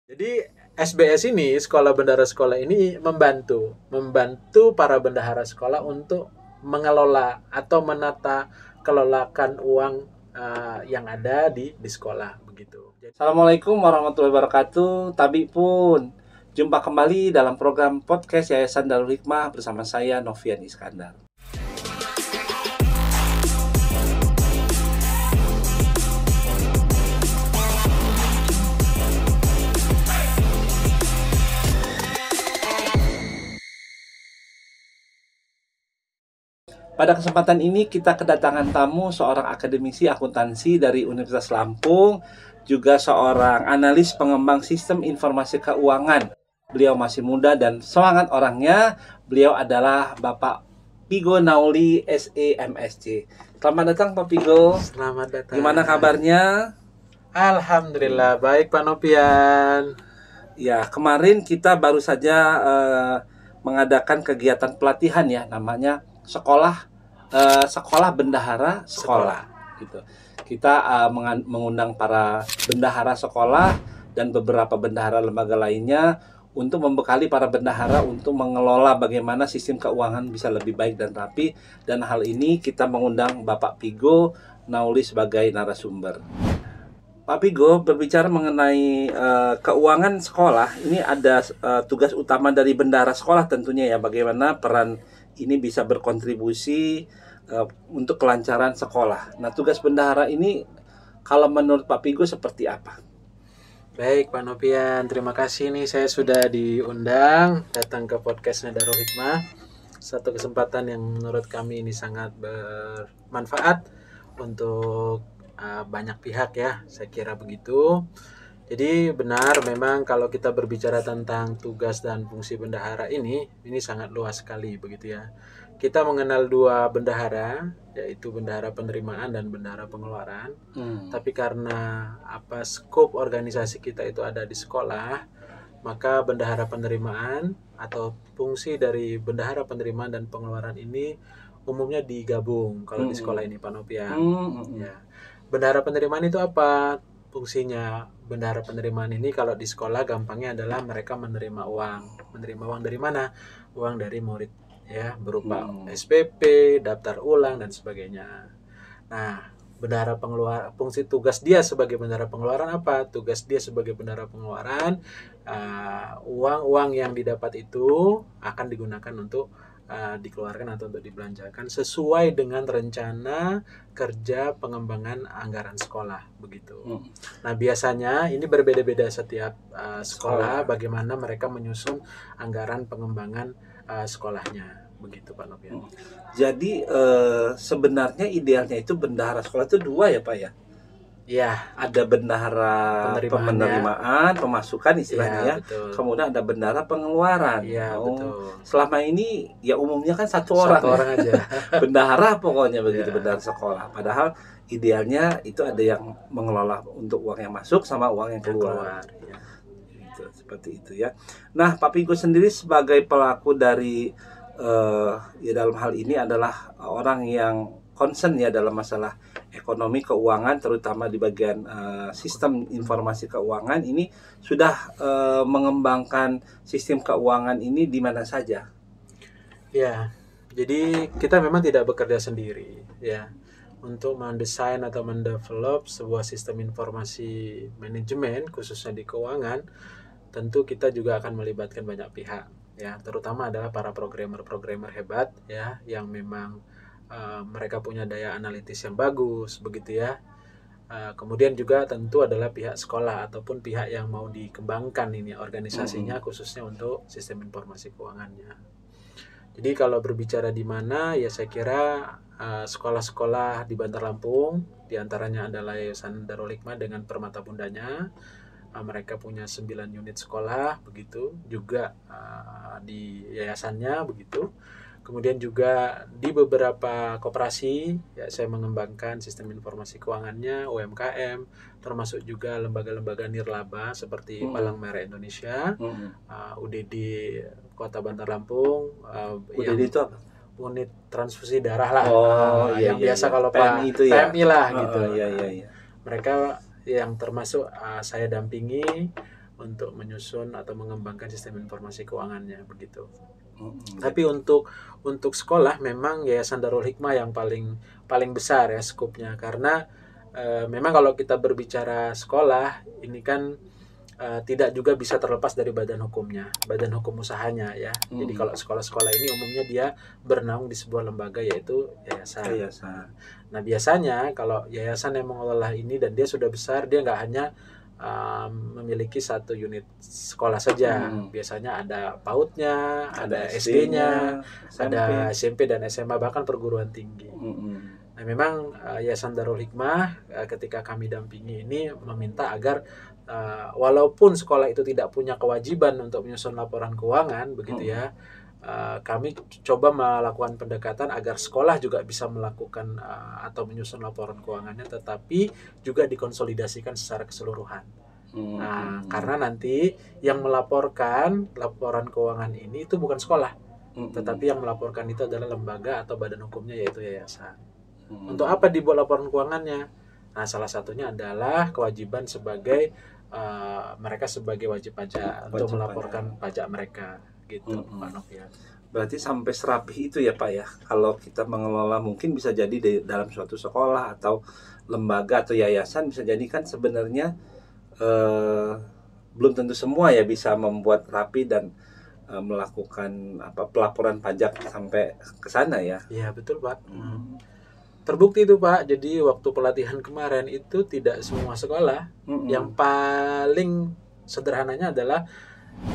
Jadi SBS ini, Sekolah Bendahara Sekolah ini membantu para bendahara sekolah untuk mengelola atau menata kelolakan uang yang ada di sekolah begitu. Assalamualaikum warahmatullahi wabarakatuh. Tabi pun jumpa kembali dalam program podcast Yayasan Darul Hikmah bersama saya Novian Iskandar. Pada kesempatan ini kita kedatangan tamu seorang akademisi akuntansi dari Universitas Lampung, juga seorang analis pengembang sistem informasi keuangan. Beliau masih muda dan semangat orangnya. Beliau adalah Bapak Pigo Nauli SEMSC. Selamat datang Pak Pigo. Selamat datang. Gimana kabarnya? Alhamdulillah baik Pak Nopian. Ya, kemarin kita baru saja mengadakan kegiatan pelatihan ya, namanya sekolah bendahara sekolah gitu. Kita mengundang para bendahara sekolah dan beberapa bendahara lembaga lainnya untuk membekali para bendahara untuk mengelola bagaimana sistem keuangan bisa lebih baik dan rapi, dan hal ini kita mengundang Bapak Pigo Nauli sebagai narasumber. Pak Pigo, berbicara mengenai keuangan sekolah, ini ada tugas utama dari bendahara sekolah tentunya ya, bagaimana peran ini bisa berkontribusi untuk kelancaran sekolah. Nah, tugas bendahara ini kalau menurut Pak Pigo seperti apa? Baik Pak Nopian, terima kasih nih saya sudah diundang datang ke podcastnya Darul Hikmah. Satu kesempatan yang menurut kami ini sangat bermanfaat untuk banyak pihak ya, saya kira begitu. Jadi benar memang kalau kita berbicara tentang tugas dan fungsi bendahara ini sangat luas sekali begitu ya. Kita mengenal dua bendahara, yaitu bendahara penerimaan dan bendahara pengeluaran. Tapi karena skop organisasi kita itu ada di sekolah, maka bendahara penerimaan atau fungsi dari bendahara penerimaan dan pengeluaran ini umumnya digabung kalau di sekolah ini Pak Nopian. Ya. Bendahara penerimaan itu apa? Fungsinya bendahara penerimaan ini kalau di sekolah gampangnya adalah mereka menerima uang. Menerima uang dari mana? Uang dari murid ya, berupa SPP, daftar ulang dan sebagainya. Nah, bendahara pengeluaran, fungsi tugas dia sebagai bendahara pengeluaran apa? Tugas dia sebagai bendahara pengeluaran, uang-uang yang didapat itu akan digunakan untuk dikeluarkan atau untuk dibelanjakan sesuai dengan rencana kerja pengembangan anggaran sekolah begitu. Nah, biasanya ini berbeda-beda setiap sekolah bagaimana mereka menyusun anggaran pengembangan sekolahnya begitu Pak Nopian. Jadi sebenarnya idealnya itu bendahara sekolah itu dua ya Pak ya? Ya, ada bendahara penerimaan, pemasukan istilahnya ya, kemudian ada bendahara pengeluaran. Iya, betul. Selama ini ya umumnya kan satu orang aja. Bendahara pokoknya begitu, bendahara sekolah. Padahal idealnya itu ada yang mengelola untuk uang yang masuk sama uang yang keluar. Ya. Gitu, seperti itu ya. Nah, Pak Pigo sendiri sebagai pelaku dari ya dalam hal ini adalah orang yang concern ya dalam masalah ekonomi keuangan, terutama di bagian sistem informasi keuangan ini sudah mengembangkan sistem keuangan ini di mana saja? Ya, jadi kita memang tidak bekerja sendiri ya. Untuk mendesain atau mendevelop sebuah sistem informasi manajemen khususnya di keuangan, tentu kita juga akan melibatkan banyak pihak ya, terutama adalah para programmer hebat ya, yang memang mereka punya daya analitis yang bagus begitu ya. Kemudian juga tentu adalah pihak sekolah ataupun pihak yang mau dikembangkan ini organisasinya khususnya untuk sistem informasi keuangannya. Jadi kalau berbicara di mana ya, saya kira sekolah-sekolah di Bandar Lampung diantaranya adalah Yayasan Darul Hikmah dengan permata bundanya. Mereka punya 9 unit sekolah begitu, juga di yayasannya begitu. Kemudian juga di beberapa koperasi ya, saya mengembangkan sistem informasi keuangannya, UMKM, termasuk juga lembaga-lembaga nirlaba seperti Palang Merah Indonesia, UDD Kota Bandar Lampung, UDD itu apa? Unit transfusi darah lah, yang biasa kalau PMI itu ya? PMI lah gitu. Iya. Mereka yang termasuk saya dampingi untuk menyusun atau mengembangkan sistem informasi keuangannya begitu. Mm-mm. Tapi untuk sekolah memang Yayasan Darul Hikmah yang paling besar ya skupnya, karena memang kalau kita berbicara sekolah ini kan tidak juga bisa terlepas dari badan hukumnya, badan hukum usahanya ya. Jadi kalau sekolah-sekolah ini umumnya dia bernaung di sebuah lembaga yaitu yayasan. Nah biasanya kalau yayasan yang mengelola ini dan dia sudah besar, dia nggak hanya memiliki satu unit sekolah saja. Biasanya ada PAUD-nya, ada SD-nya, ada SMP dan SMA, bahkan perguruan tinggi. Nah memang Yayasan Darul Hikmah ketika kami dampingi ini meminta agar walaupun sekolah itu tidak punya kewajiban untuk menyusun laporan keuangan begitu ya, kami coba melakukan pendekatan agar sekolah juga bisa melakukan atau menyusun laporan keuangannya, tetapi juga dikonsolidasikan secara keseluruhan. Karena nanti yang melaporkan laporan keuangan ini itu bukan sekolah, tetapi yang melaporkan itu adalah lembaga atau badan hukumnya yaitu yayasan. Untuk apa dibuat laporan keuangannya? Nah, salah satunya adalah kewajiban sebagai mereka sebagai wajib pajak untuk melaporkan pajak mereka. Gitu, Pak Novian. Berarti sampai serapih itu ya Pak ya. Kalau kita mengelola mungkin bisa jadi di dalam suatu sekolah atau lembaga atau yayasan, bisa jadi kan sebenarnya belum tentu semua ya bisa membuat rapi dan melakukan pelaporan pajak sampai ke sana ya. Iya betul Pak. Terbukti itu Pak. Jadi waktu pelatihan kemarin itu tidak semua sekolah. Yang paling sederhananya adalah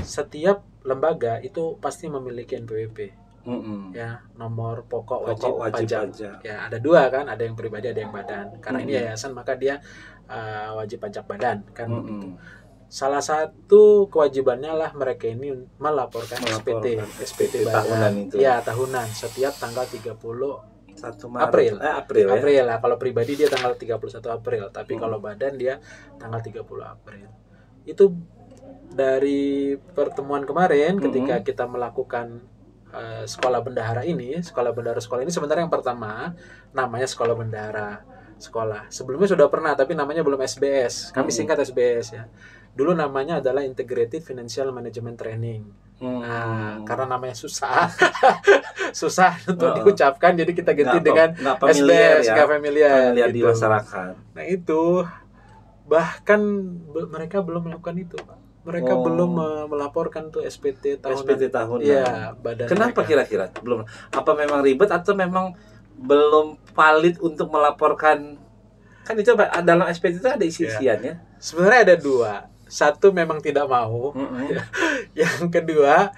setiap lembaga itu pasti memiliki NPWP, ya nomor pokok wajib pajak. Ya ada dua kan, ada yang pribadi, ada yang badan. Karena ini yayasan maka dia wajib pajak badan kan. Salah satu kewajibannya lah mereka ini melaporkan SPT badan, itu. Ya tahunan setiap tanggal 31 April. April lah. Kalau pribadi dia tanggal 31 April, tapi kalau badan dia tanggal 30 April. Itu dari pertemuan kemarin ketika kita melakukan sekolah bendahara ini, sekolah sebenarnya yang pertama namanya sekolah bendahara sekolah. Sebelumnya sudah pernah tapi namanya belum SBS. Kami singkat SBS ya. Dulu namanya adalah Integrated Financial Management Training. Nah, karena namanya susah untuk diucapkan, jadi kita ganti dengan SBS, nggak familiar gitu di masyarakat. Nah itu bahkan mereka belum melakukan itu Pak. Mereka belum melaporkan tuh SPT tahunan. Ya, badan. Kenapa kira-kira belum? Apa memang ribet atau memang belum valid untuk melaporkan? Kan itu dalam SPT itu ada isi-isiannya. Sebenarnya ada dua. Satu memang tidak mau. Yang kedua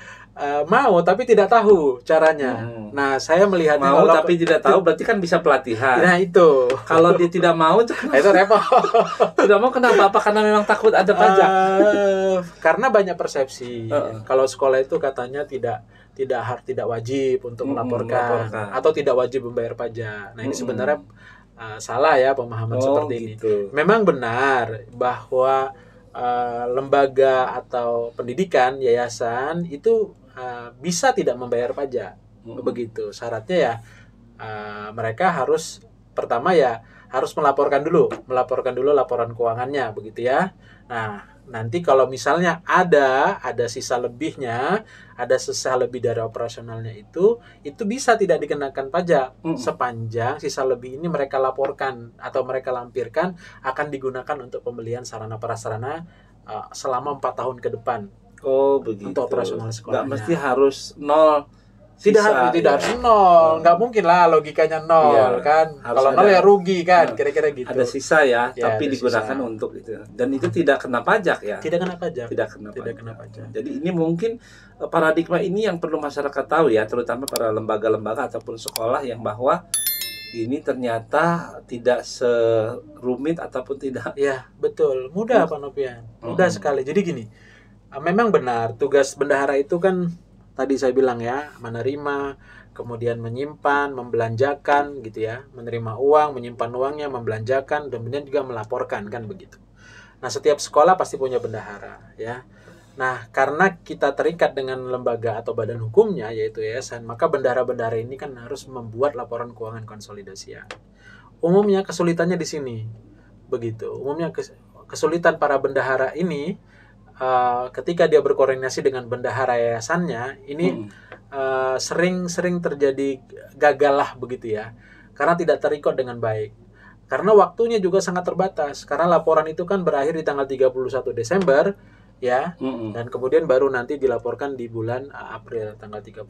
mau tapi tidak tahu caranya. Nah, saya melihatnya mau tapi tidak tahu berarti kan bisa pelatihan. Nah, itu. Kalau dia tidak mau itu itu repot. Tidak mau kenapa? Apa karena memang takut ada pajak? Karena banyak persepsi. Kalau sekolah itu katanya tidak wajib untuk melaporkan atau tidak wajib membayar pajak. Nah, ini sebenarnya salah ya pemahaman seperti ini. Memang benar bahwa lembaga atau pendidikan yayasan itu bisa tidak membayar pajak. Begitu syaratnya ya, mereka harus pertama ya harus melaporkan dulu laporan keuangannya begitu ya. Nah nanti kalau misalnya ada sisa lebihnya, ada sisa lebih dari operasionalnya itu bisa tidak dikenakan pajak sepanjang sisa lebih ini mereka laporkan atau mereka lampirkan akan digunakan untuk pembelian sarana prasarana selama 4 tahun ke depan. Begitu. Untuk operasional sekolahnya. Nggak mesti harus nol. Tidak harus nol, nggak mungkin lah logikanya nol kan. Kalau nol ya rugi kan, kira-kira gitu. Ada sisa ya tapi digunakan untuk itu. Dan itu tidak kena pajak ya? Tidak kena pajak. Tidak kena pajak. Jadi ini mungkin paradigma ini yang perlu masyarakat tahu ya, terutama para lembaga-lembaga ataupun sekolah yang bahwa ini ternyata tidak serumit ataupun tidak. Ya betul, mudah Pak Novian, mudah sekali. Jadi gini, memang benar tugas bendahara itu kan tadi saya bilang ya, menerima, kemudian menyimpan, membelanjakan gitu ya, menerima uang, menyimpan uangnya, membelanjakan, dan kemudian juga melaporkan kan begitu. Nah setiap sekolah pasti punya bendahara ya. Nah karena kita terikat dengan lembaga atau badan hukumnya yaitu yayasan, maka bendahara-bendahara ini kan harus membuat laporan keuangan konsolidasian. Umumnya kesulitannya di sini begitu. Umumnya kesulitan para bendahara ini ketika dia berkoordinasi dengan bendahara yayasannya, ini sering terjadi gagal lah begitu ya, karena tidak terikot dengan baik. Karena waktunya juga sangat terbatas, karena laporan itu kan berakhir di tanggal 31 Desember ya, dan kemudian baru nanti dilaporkan di bulan April tanggal 30.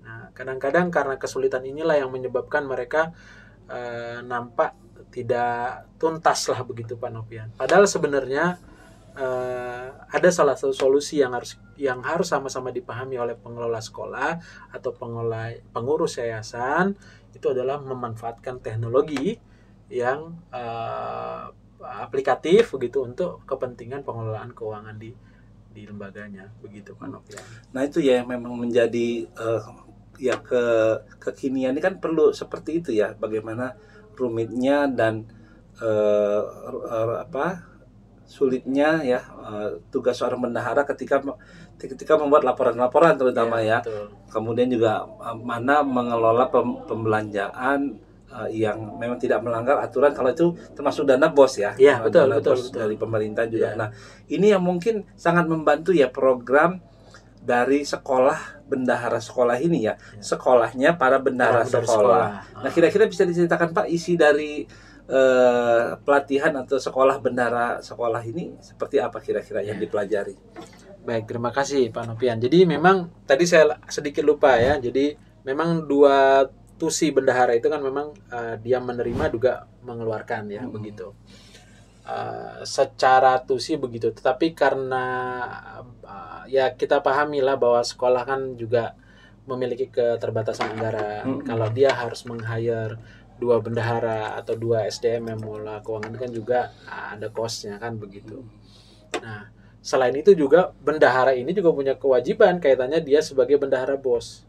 Nah, kadang-kadang karena kesulitan inilah yang menyebabkan mereka nampak tidak tuntas lah begitu Pak Nopian. Padahal sebenarnya ada salah satu solusi yang harus sama-sama dipahami oleh pengelola sekolah atau pengurus yayasan, itu adalah memanfaatkan teknologi yang aplikatif begitu untuk kepentingan pengelolaan keuangan di lembaganya begitu Pak Nopian. Nah itu ya memang menjadi ya kekinian ini kan perlu seperti itu ya, bagaimana rumitnya dan sulitnya ya tugas seorang bendahara ketika membuat laporan-laporan terutama ya. Betul. Kemudian juga mana mengelola pembelanjaan yang memang tidak melanggar aturan, kalau itu termasuk dana BOS ya. Iya, betul. Dari pemerintah juga. Ya. Nah, ini yang mungkin sangat membantu ya program dari sekolah bendahara sekolah ini ya. Sekolahnya para bendahara sekolah. Nah, kira-kira bisa diceritakan Pak isi dari pelatihan atau sekolah bendahara sekolah ini seperti apa kira-kira yang dipelajari? Baik, terima kasih Pak Nopian. Jadi memang tadi saya sedikit lupa ya. Jadi memang dua tusi bendahara itu kan memang dia menerima juga mengeluarkan ya begitu. Secara tusi begitu. Tetapi karena ya kita pahamilah bahwa sekolah kan juga memiliki keterbatasan anggaran. Kalau dia harus meng-hire 2 bendahara atau 2 SDM yang mengelola keuangan kan juga ada cost-nya kan begitu. Nah, selain itu juga bendahara ini juga punya kewajiban kaitannya dia sebagai bendahara BOS.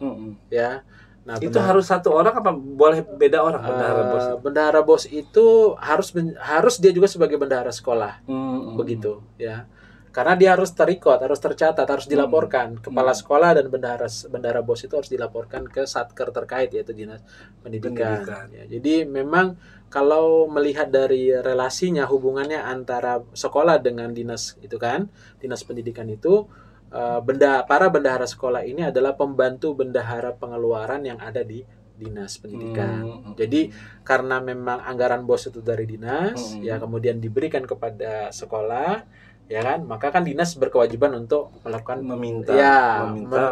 Ya. Nah, itu harus satu orang apa boleh beda orang bendahara BOS? Bendahara BOS itu harus dia juga sebagai bendahara sekolah. Begitu, ya. Karena dia harus terikot, harus tercatat, harus dilaporkan. Kepala sekolah dan bendahara BOS itu harus dilaporkan ke Satker terkait, yaitu Dinas Pendidikan. Ya, jadi memang kalau melihat dari relasinya, hubungannya antara sekolah dengan dinas itu kan, Dinas Pendidikan itu para bendahara sekolah ini adalah pembantu bendahara pengeluaran yang ada di Dinas Pendidikan. Jadi karena memang anggaran BOS itu dari dinas, ya kemudian diberikan kepada sekolah, ya kan, maka kan dinas berkewajiban untuk melakukan meminta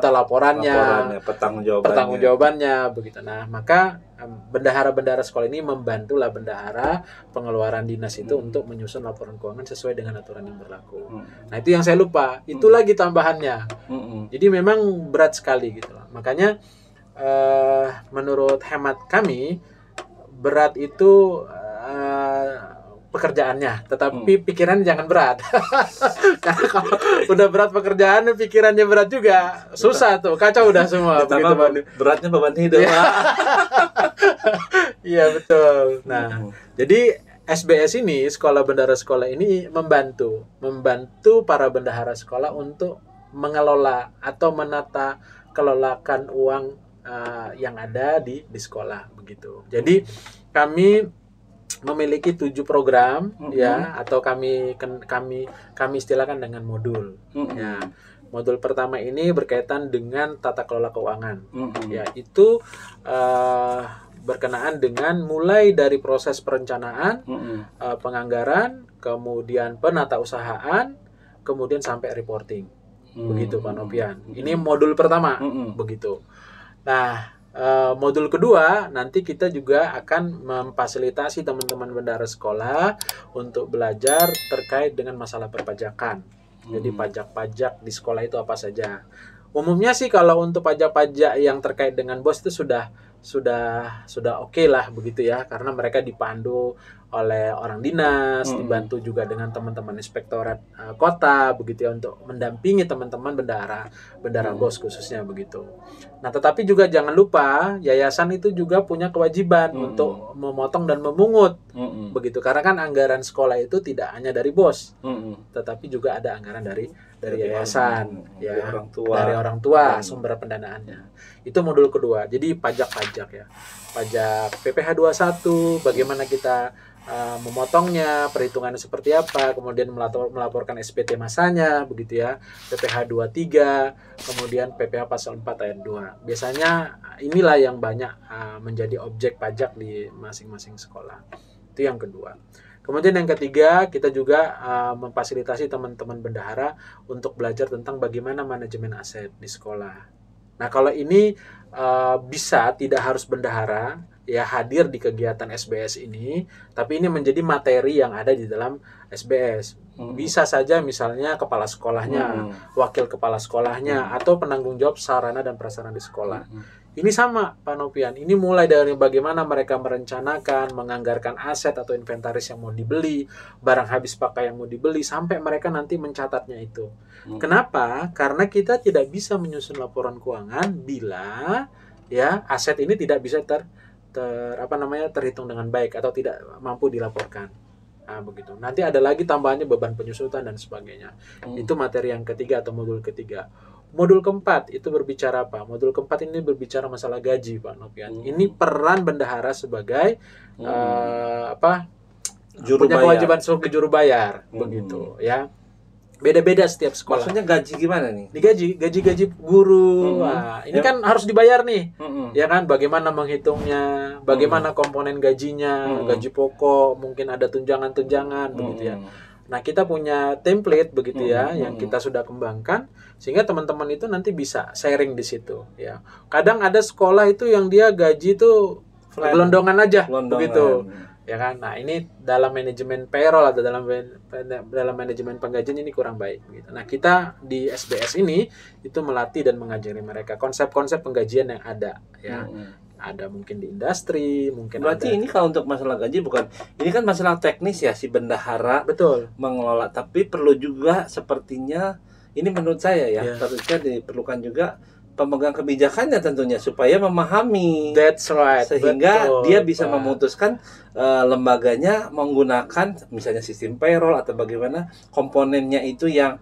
laporannya, pertanggungjawabannya begitu. Nah, maka bendahara-bendahara sekolah ini membantulah bendahara pengeluaran dinas itu untuk menyusun laporan keuangan sesuai dengan aturan yang berlaku. Nah, itu yang saya lupa. Itu lagi tambahannya. Jadi memang berat sekali gitu loh. Makanya menurut hemat kami berat itu pekerjaannya, tetapi pikiran jangan berat. Karena kalau udah berat pekerjaan, pikirannya berat juga, susah tuh, kacau udah semua. Beratnya beban hidup. Iya betul. Nah, jadi SBS ini, Sekolah Bendahara Sekolah ini membantu para bendahara sekolah untuk mengelola atau menata kelolakan uang yang ada di sekolah begitu. Jadi kami memiliki 7 program ya, atau kami istilahkan dengan modul. Ya. Modul pertama ini berkaitan dengan tata kelola keuangan. Ya, itu berkenaan dengan mulai dari proses perencanaan, penganggaran, kemudian penatausahaan, kemudian sampai reporting. Begitu Pak Nopian. Ini modul pertama begitu. Nah, modul kedua nanti kita juga akan memfasilitasi teman-teman bendahara sekolah untuk belajar terkait dengan masalah perpajakan. Jadi pajak-pajak di sekolah itu apa saja. Umumnya sih kalau untuk pajak-pajak yang terkait dengan BOS itu sudah oke lah begitu ya, karena mereka dipandu oleh orang dinas, dibantu juga dengan teman-teman inspektorat kota begitu ya, untuk mendampingi teman-teman bendahara BOS khususnya begitu. Nah, tetapi juga jangan lupa yayasan itu juga punya kewajiban untuk memotong dan memungut begitu, karena kan anggaran sekolah itu tidak hanya dari BOS, tetapi juga ada anggaran dari yayasan, ya, dari orang tua sumber pendanaannya. Itu modul kedua. Jadi pajak-pajak ya. Pajak PPh 21, bagaimana kita memotongnya, perhitungannya seperti apa, kemudian melaporkan SPT masanya, begitu ya, PPh 23, kemudian PPh pasal 4 ayat 2. Biasanya inilah yang banyak menjadi objek pajak di masing-masing sekolah. Itu yang kedua. Kemudian yang ketiga, kita juga memfasilitasi teman-teman bendahara untuk belajar tentang bagaimana manajemen aset di sekolah. Nah, kalau ini bisa tidak harus bendahara ya hadir di kegiatan SBS ini, tapi ini menjadi materi yang ada di dalam SBS. Bisa saja misalnya kepala sekolahnya, wakil kepala sekolahnya, atau penanggung jawab sarana dan prasarana di sekolah. Ini sama Pak Nopian, ini mulai dari bagaimana mereka merencanakan, menganggarkan aset atau inventaris yang mau dibeli, barang habis pakai yang mau dibeli, sampai mereka nanti mencatatnya itu. Kenapa? Karena kita tidak bisa menyusun laporan keuangan bila ya aset ini tidak bisa terhitung dengan baik atau tidak mampu dilaporkan. Nah, begitu. Nanti ada lagi tambahannya beban penyusutan dan sebagainya. Itu materi yang ketiga atau modul ketiga. Modul keempat itu berbicara apa? Modul keempat ini berbicara masalah gaji, Pak Nopian. Ini peran bendahara sebagai punya kewajiban sebagai juru bayar, begitu ya. Beda-beda setiap sekolah. Maksudnya gaji gimana nih? Gaji guru. Nah, ini kan harus dibayar nih. Ya kan, bagaimana menghitungnya, bagaimana komponen gajinya, gaji pokok, mungkin ada tunjangan-tunjangan begitu ya. Nah, kita punya template begitu ya yang kita sudah kembangkan sehingga teman-teman itu nanti bisa sharing di situ ya. Kadang ada sekolah itu yang dia gaji itu gelondongan aja begitu. Ya kan? Nah, ini dalam manajemen payroll atau dalam manajemen penggajian ini kurang baik gitu. Nah, kita di SBS ini itu melatih dan mengajari mereka konsep-konsep penggajian yang ada ya. Ada mungkin di industri, mungkin berarti ada. Ini kalau untuk masalah gaji bukan, ini kan masalah teknis ya si bendahara mengelola, tapi perlu juga sepertinya ini menurut saya ya, tentunya diperlukan juga pemegang kebijakannya tentunya supaya memahami. That's right. Sehingga dia bisa memutuskan lembaganya menggunakan misalnya sistem payroll atau bagaimana komponennya itu yang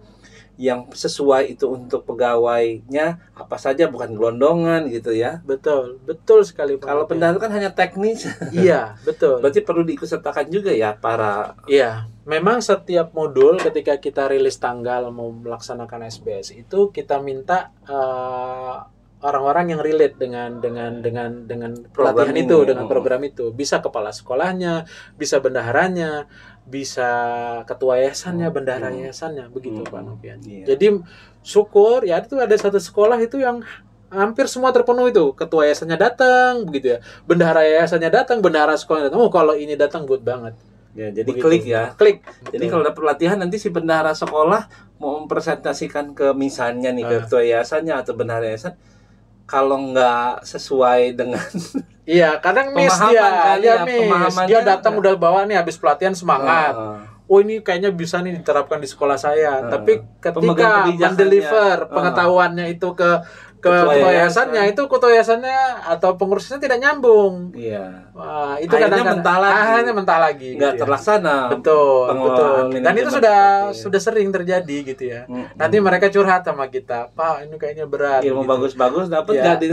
sesuai itu untuk pegawainya apa saja, bukan gelondongan gitu ya. Betul sekali Pak. Kalau bendahara kan hanya teknis. Iya, betul. Berarti perlu diikutsertakan juga ya para. Iya, memang setiap modul ketika kita rilis tanggal mau melaksanakan SBS itu kita minta orang-orang yang relate dengan pelatihan itu, dengan program itu. Bisa kepala sekolahnya, bisa bendaharanya, bisa ketua yayasannya, bendahara yayasannya, begitu Pak Nopian. Jadi syukur ya, itu ada satu sekolah itu yang hampir semua terpenuh itu. Ketua yayasannya datang, begitu ya. Bendahara yayasannya datang, bendahara sekolahnya datang. Oh, kalau ini datang good banget. Ya, jadi klik ya. Klik. Jadi kalau ada pelatihan nanti si bendahara sekolah mau mempresentasikan ke misalnya nih ke ketua yayasannya atau bendahara yayasan, kalau nggak sesuai dengan kadang miss dia datang udah bawa nih habis pelatihan semangat. Oh, ini kayaknya bisa nih diterapkan di sekolah saya. Tapi ketika mendeliver pengetahuannya itu ke ketua yayasannya, itu ketua yayasannya atau pengurusnya tidak nyambung. Iya. Wah, itu kadang-kadang mentah lagi. Nggak terlaksana. Betul. Dan itu sudah sering terjadi gitu ya. Nanti mereka curhat sama kita, Pak, ini kayaknya berat. Ilmu bagus-bagus dapat jadi.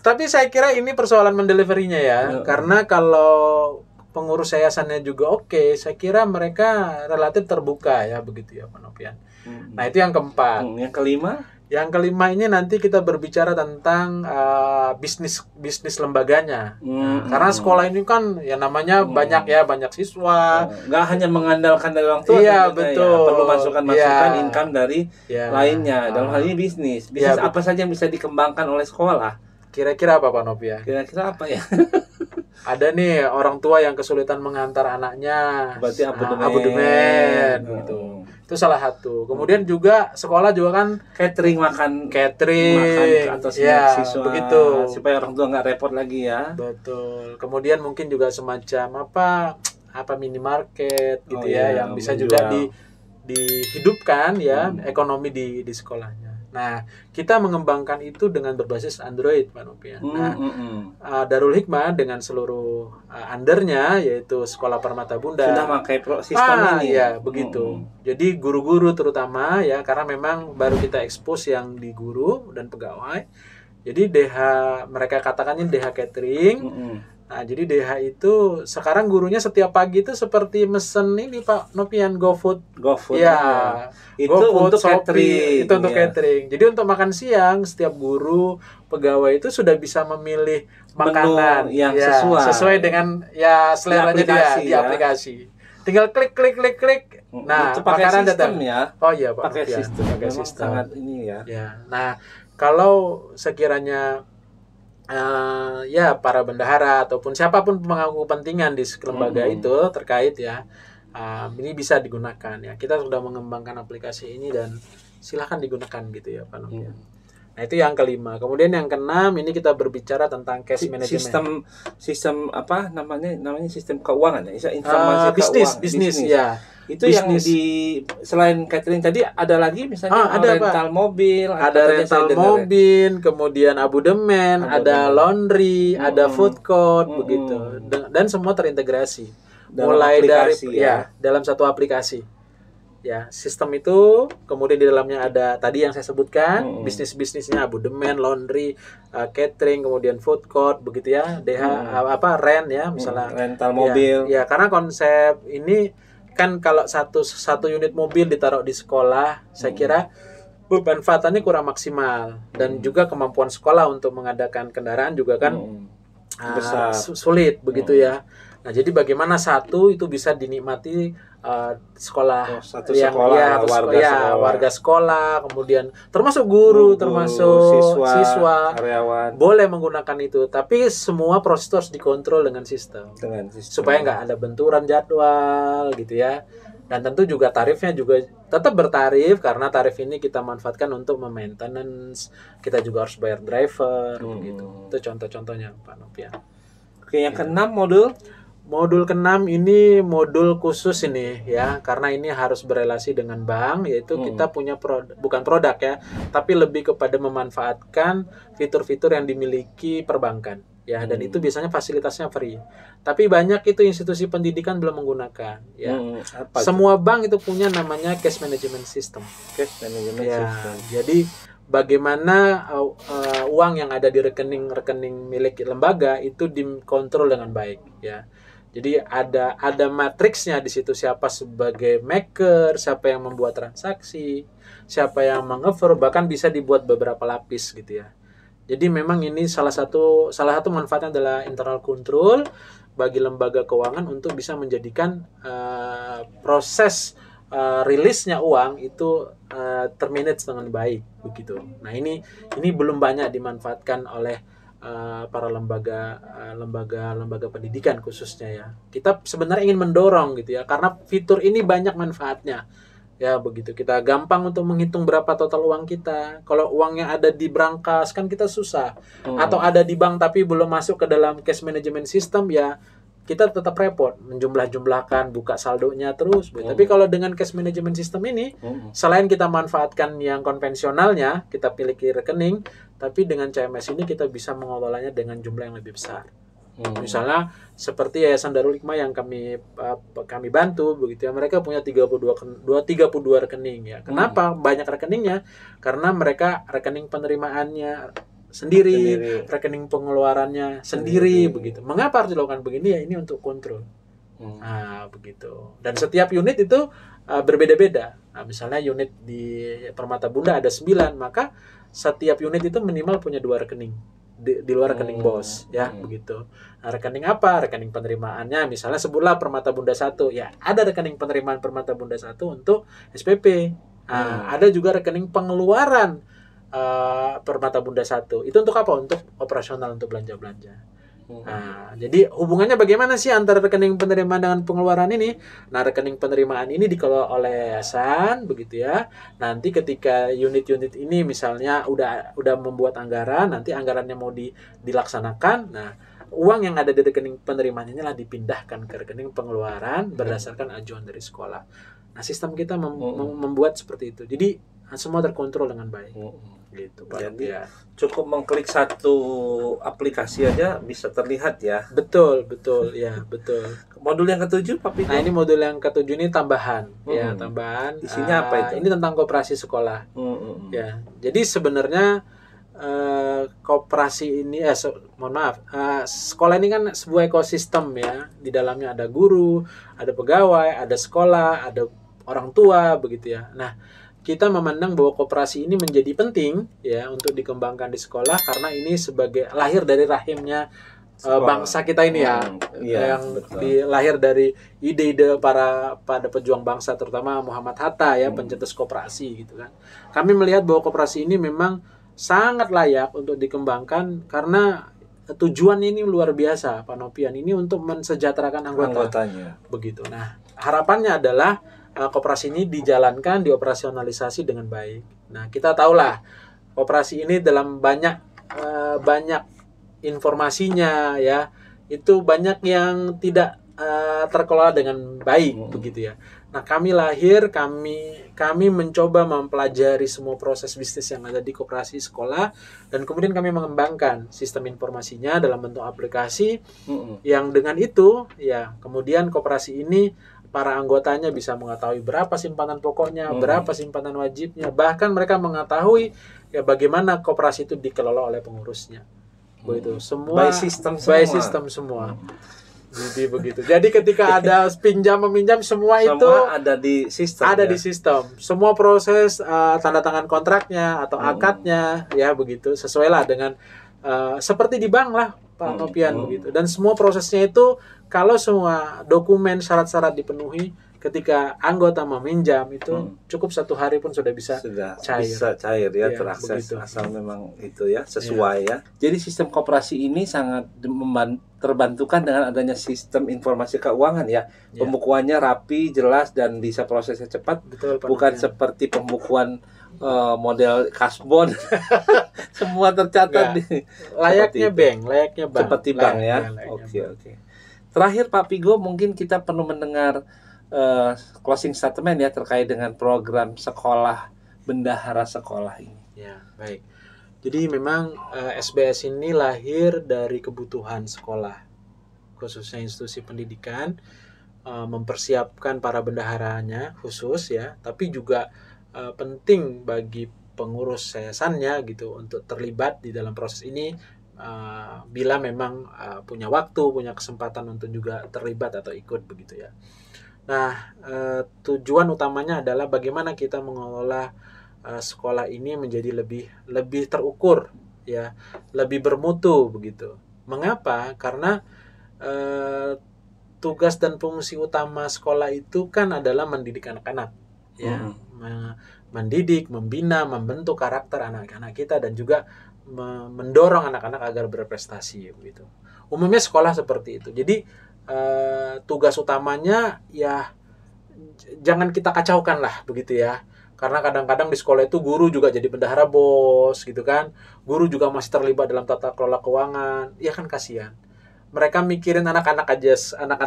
Tapi saya kira ini persoalan mendeliverinya ya. Karena kalau pengurus yayasannya juga oke, saya kira mereka relatif terbuka ya, begitu ya Pak Nopian. Nah, itu yang keempat. Yang kelima? Yang kelima ini nanti kita berbicara tentang bisnis lembaganya. Karena sekolah ini kan ya namanya banyak siswa. Nggak hanya mengandalkan dari orang tua. Iya, betul. Ya. Perlu masukan income dari lainnya. Dalam hal ini bisnis. Bisnis apa saja yang bisa dikembangkan oleh sekolah? Kira-kira apa Pak Novia? Kira-kira apa ya? Ada nih orang tua yang kesulitan mengantar anaknya. Berarti abodemen gitu. Itu salah satu. Kemudian juga sekolah juga kan makan atau siswa begitu. Supaya orang tua nggak repot lagi ya. Betul. Kemudian mungkin juga semacam apa minimarket gitu yang bisa juga dihidupkan ya ekonomi di sekolahnya. Nah, kita mengembangkan itu dengan berbasis Android, Pak Nopian. Darul Hikmah dengan seluruh undernya, yaitu Sekolah Permata Bunda. Sudah pakai sistem ini. Ya, begitu. Jadi guru-guru terutama ya, karena memang baru kita expose yang di guru dan pegawai. Jadi mereka katakannya DH Catering. Nah, jadi DH itu sekarang gurunya setiap pagi itu seperti mesen ini Pak Nopian, GoFood. GoFood Ya, itu GoFood, untuk Shopee, catering. itu untuk Ya. catering. Jadi untuk makan siang setiap guru pegawai itu sudah bisa memilih makanan Menu yang ya, sesuai sesuai dengan ya seleranya dia aplikasi, di ya. aplikasi. Tinggal klik klik klik klik. Nah, itu pakai makanan sistem datang. ya. Oh iya Pak Pakai Nopian, sistem. pakai Memang sistem. sangat ini ya. Ya. Nah, kalau sekiranya ya para bendahara ataupun siapapun pemangku kepentingan di lembaga itu terkait ya, ini bisa digunakan ya. Kita sudah mengembangkan aplikasi ini dan silahkan digunakan gitu ya Pak Nopian. Nah itu yang kelima. Kemudian yang keenam ini kita berbicara tentang cash management. Sistem apa namanya sistem keuangan ya, informasi bisnis keuangan. ya. Itu yang selain catering tadi ada lagi misalnya ada rental mobil, ada rental mobil, kemudian abodemen, ada laundry, ada food court begitu. Dan semua terintegrasi. Mulai dari dalam satu aplikasi. Ya, sistem itu kemudian di dalamnya ada tadi yang saya sebutkan, bisnisnya abodemen, laundry, catering, kemudian food court begitu ya, DH rent ya, misalnya rental mobil. Ya, karena konsep ini kan kalau satu unit mobil ditaruh di sekolah, saya kira manfaatannya kurang maksimal dan juga kemampuan sekolah untuk mengadakan kendaraan juga kan sulit begitu ya. Nah, jadi bagaimana satu itu bisa dinikmati sekolah warga sekolah, kemudian termasuk guru, termasuk siswa karyawan boleh menggunakan itu, tapi semua proses harus dikontrol dengan sistem. Supaya nggak ada benturan jadwal gitu ya. Dan tentu juga tarifnya juga tetap bertarif karena tarif ini kita manfaatkan untuk maintenance, kita juga harus bayar driver begitu. Itu contoh-contohnya Pak Nopian. Oke, yang keenam Modul keenam ini modul khusus ini ya, karena ini harus berelasi dengan bank, yaitu kita punya bukan produk ya, tapi lebih kepada memanfaatkan fitur-fitur yang dimiliki perbankan ya, dan itu biasanya fasilitasnya free. Tapi banyak itu institusi pendidikan belum menggunakan ya. Semua bank itu punya namanya cash management system. System. Jadi bagaimana uang yang ada di rekening milik lembaga itu dikontrol dengan baik ya. Jadi ada matriksnya di situ, siapa sebagai maker, siapa yang membuat transaksi, siapa yang meng-approve, bahkan bisa dibuat beberapa lapis gitu ya. Jadi memang ini salah satu manfaatnya adalah internal control bagi lembaga keuangan untuk bisa menjadikan proses rilisnya uang itu termanage dengan baik begitu. Nah, ini belum banyak dimanfaatkan oleh para lembaga pendidikan khususnya ya. Kita sebenarnya ingin mendorong gitu ya, karena fitur ini banyak manfaatnya. Ya begitu, kita gampang untuk menghitung berapa total uang kita. Kalau uangnya ada di brankas kan kita susah. Atau ada di bank tapi belum masuk ke dalam cash management system ya, kita tetap repot menjumlah-jumlahkan, buka saldonya terus. Tapi kalau dengan cash management system ini, selain kita manfaatkan yang konvensionalnya, kita pilih rekening, tapi dengan CMS ini kita bisa mengelolanya dengan jumlah yang lebih besar. Misalnya seperti Yayasan Darul Hikmah yang kami bantu begitu ya, mereka punya 32 rekening ya. Kenapa banyak rekeningnya? Karena mereka rekening penerimaannya sendiri, rekening pengeluarannya sendiri begitu. Mengapa harus dilakukan begini ya? Ini untuk kontrol. Nah, begitu. Dan setiap unit itu berbeda-beda. Nah, misalnya unit di Permata Bunda ada 9, maka setiap unit itu minimal punya 2 rekening di luar rekening bos ya begitu. Nah, rekening apa? Rekening penerimaannya misalnya sebutlah Permata Bunda 1 ya, ada rekening penerimaan Permata Bunda 1 untuk SPP. Nah, ada juga rekening pengeluaran Permata Bunda 1. Itu untuk apa? Untuk operasional, untuk belanja-belanja. Nah, jadi hubungannya bagaimana sih antara rekening penerimaan dengan pengeluaran ini? Nah, rekening penerimaan ini dikelola oleh yayasan begitu ya. Nanti ketika unit-unit ini misalnya udah membuat anggaran, nanti anggarannya mau dilaksanakan. Nah, uang yang ada di rekening penerimaan inilah dipindahkan ke rekening pengeluaran berdasarkan ajuan dari sekolah. Nah, sistem kita membuat seperti itu. Jadi semua terkontrol dengan baik. Gitu, Pak. Jadi cukup mengklik satu aplikasi aja bisa terlihat ya. Betul ya, betul. Modul yang ketujuh, Pak Pito? Nah, ini modul yang ketujuh ini tambahan. Ya, tambahan. Isinya apa itu? Ini tentang koperasi sekolah. Ya, jadi sebenarnya koperasi ini mohon maaf, sekolah ini kan sebuah ekosistem ya. Di dalamnya ada guru, ada pegawai, ada sekolah, ada orang tua begitu ya. Nah, kita memandang bahwa koperasi ini menjadi penting ya untuk dikembangkan di sekolah karena ini sebagai lahir dari rahimnya bangsa kita ini ya, yang lahir dari ide-ide pada pejuang bangsa terutama Muhammad Hatta ya, pencetus koperasi gitu kan. Kami melihat bahwa koperasi ini memang sangat layak untuk dikembangkan karena tujuannya ini luar biasa, Pak Nopian, ini untuk mensejahterakan anggotanya. Begitu. Nah, harapannya adalah koperasi ini dijalankan, dioperasionalisasi dengan baik. Nah, kita tahulah koperasi ini dalam banyak informasinya ya, itu banyak yang tidak terkelola dengan baik begitu ya. Nah, kami mencoba mempelajari semua proses bisnis yang ada di koperasi sekolah dan kemudian kami mengembangkan sistem informasinya dalam bentuk aplikasi yang dengan itu ya kemudian koperasi ini para anggotanya bisa mengetahui berapa simpanan pokoknya, berapa simpanan wajibnya, bahkan mereka mengetahui ya bagaimana koperasi itu dikelola oleh pengurusnya. Begitu. Semua by system semua. Jadi begitu. Jadi ketika ada pinjam meminjam semua itu ada di sistem. Di sistem. Semua proses tanda tangan kontraknya atau akadnya ya begitu sesuai lah dengan seperti di bank lah Pak Nopian begitu. Dan semua prosesnya itu kalau semua dokumen syarat-syarat dipenuhi ketika anggota meminjam itu cukup 1 hari pun sudah bisa cair ya, terakses begitu. Asal memang itu ya sesuai ya. Jadi sistem koperasi ini sangat terbantukan dengan adanya sistem informasi keuangan ya. Pembukuannya rapi, jelas dan bisa prosesnya cepat. Betul, bukan seperti pembukuan model kasbon. Semua tercatat layaknya bank. Seperti bank ya. Oke. Terakhir Pak Pigo, mungkin kita perlu mendengar closing statement ya terkait dengan program sekolah bendahara sekolah ini. Ya, baik. Jadi memang SBS ini lahir dari kebutuhan sekolah, khususnya institusi pendidikan, mempersiapkan para bendaharanya khusus ya, tapi juga penting bagi pengurus yayasannya gitu untuk terlibat di dalam proses ini bila memang punya waktu, punya kesempatan untuk juga terlibat atau ikut begitu ya. Nah, tujuan utamanya adalah bagaimana kita mengelola sekolah ini menjadi lebih terukur ya, lebih bermutu begitu. Mengapa? Karena tugas dan fungsi utama sekolah itu kan adalah mendidik anak-anak ya, mendidik, membina, membentuk karakter anak-anak kita dan juga mendorong anak-anak agar berprestasi begitu. Umumnya sekolah seperti itu. Jadi tugas utamanya ya jangan kita kacaukan lah begitu ya, karena kadang-kadang di sekolah itu guru juga jadi bendahara bos gitu kan, guru juga masih terlibat dalam tata kelola keuangan, ya kan kasihan. Mereka mikirin anak-anak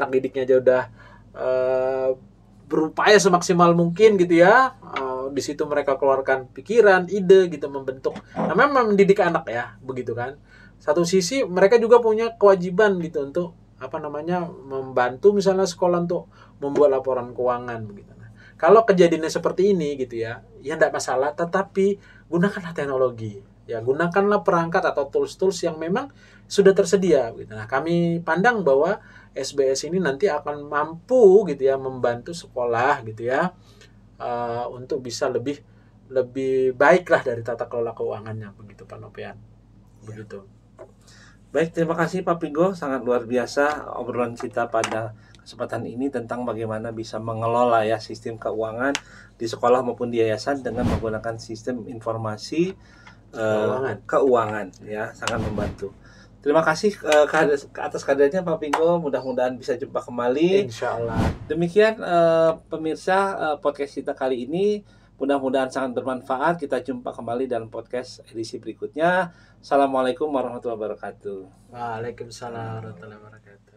didiknya aja udah berupaya semaksimal mungkin gitu ya, di situ mereka keluarkan pikiran, ide gitu, membentuk, namanya mendidik anak ya begitu kan. Satu sisi mereka juga punya kewajiban gitu untuk membantu misalnya sekolah untuk membuat laporan keuangan begitu. Nah, kalau kejadiannya seperti ini gitu ya enggak masalah, tetapi gunakanlah teknologi. Ya, gunakanlah perangkat atau tools-tools yang memang sudah tersedia gitu. Nah, kami pandang bahwa SBS ini nanti akan mampu gitu ya membantu sekolah gitu ya untuk bisa lebih baiklah dari tata kelola keuangannya begitu Pak Nopian. Begitu. Baik, terima kasih Pak Pigo, sangat luar biasa obrolan kita pada kesempatan ini tentang bagaimana bisa mengelola ya sistem keuangan di sekolah maupun di yayasan dengan menggunakan sistem informasi keuangan ya, sangat membantu. Terima kasih atas kehadirannya Pak Pigo, mudah-mudahan bisa jumpa kembali. Insyaallah. Demikian pemirsa podcast kita kali ini. Mudah-mudahan sangat bermanfaat. Kita jumpa kembali dalam podcast edisi berikutnya. Assalamualaikum warahmatullahi wabarakatuh. Waalaikumsalam warahmatullahi wabarakatuh.